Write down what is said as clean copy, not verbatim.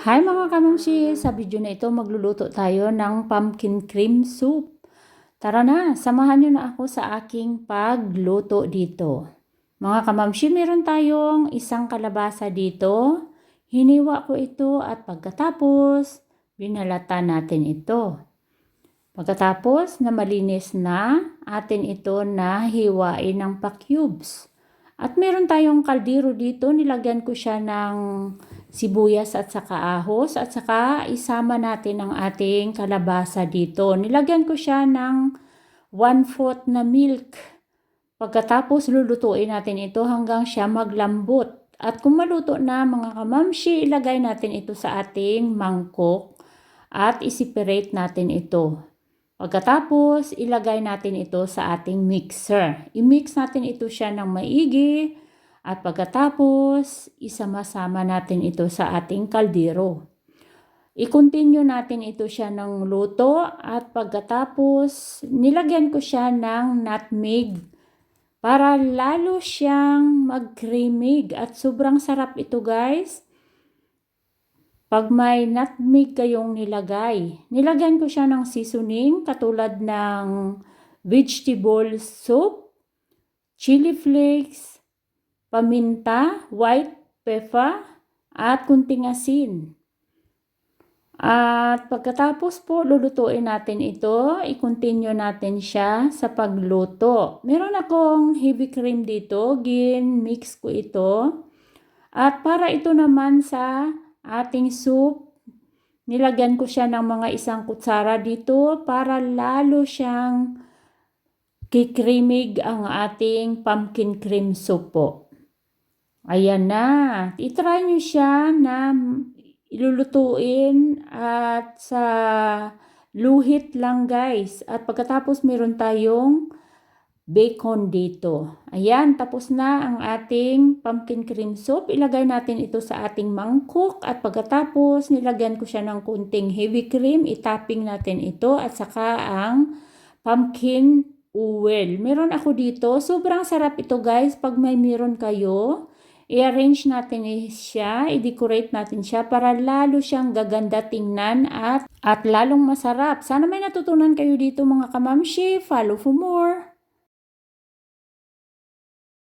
Hi mga kamamshi! Sa video na ito magluluto tayo ng pumpkin cream soup. Tara na, samahan nyo na ako sa aking pagluto dito. Mga kamamshi, meron tayong isang kalabasa dito. Hiniwa ko ito at pagkatapos, binalatan natin ito. Pagkatapos na malinis na, atin ito na hiwain ng pa-cubes. At meron tayong kaldero dito, nilagyan ko siya ng sibuyas at saka ahos at saka isama natin ang ating kalabasa dito. Nilagyan ko siya ng 1/4 na milk. Pagkatapos lulutuin natin ito hanggang siya maglambot. At kung maluto na mga kamamshi, ilagay natin ito sa ating mangkok at isiperate natin ito. Pagkatapos, ilagay natin ito sa ating mixer. I-mix natin ito siya ng maigi. At pagkatapos, isama-sama natin ito sa ating kaldero. I-continue natin ito siya ng luto at pagkatapos, nilagyan ko siya ng nutmeg para lalo siyang mag-creamig at sobrang sarap ito guys. Pag may nutmeg kayong nilagay, nilagyan ko siya ng seasoning katulad ng vegetable soup, chili flakes, paminta, white pepper, at kunting asin. At pagkatapos po, lulutuin natin ito. I-continue natin siya sa pagluto. Meron akong heavy cream dito. Mix ko ito. At para ito naman sa ating soup, nilagyan ko siya ng mga 1 kutsara dito para lalo siyang kikrimig ang ating pumpkin cream soup po. Ayan na. I-try nyo siya na ilulutuin at sa luhit lang guys. At pagkatapos meron tayong bacon dito. Ayan, tapos na ang ating pumpkin cream soup. Ilagay natin ito sa ating mangkok at pagkatapos nilagyan ko siya ng kunting heavy cream. Itapping natin ito at saka ang pumpkin oil. Meron ako dito. Sobrang sarap ito guys pag may meron kayo. I-arrange natin siya, i-decorate natin siya para lalo siyang gaganda tingnan at lalong masarap. Sana may natutunan kayo dito mga kamamshi. Follow for more.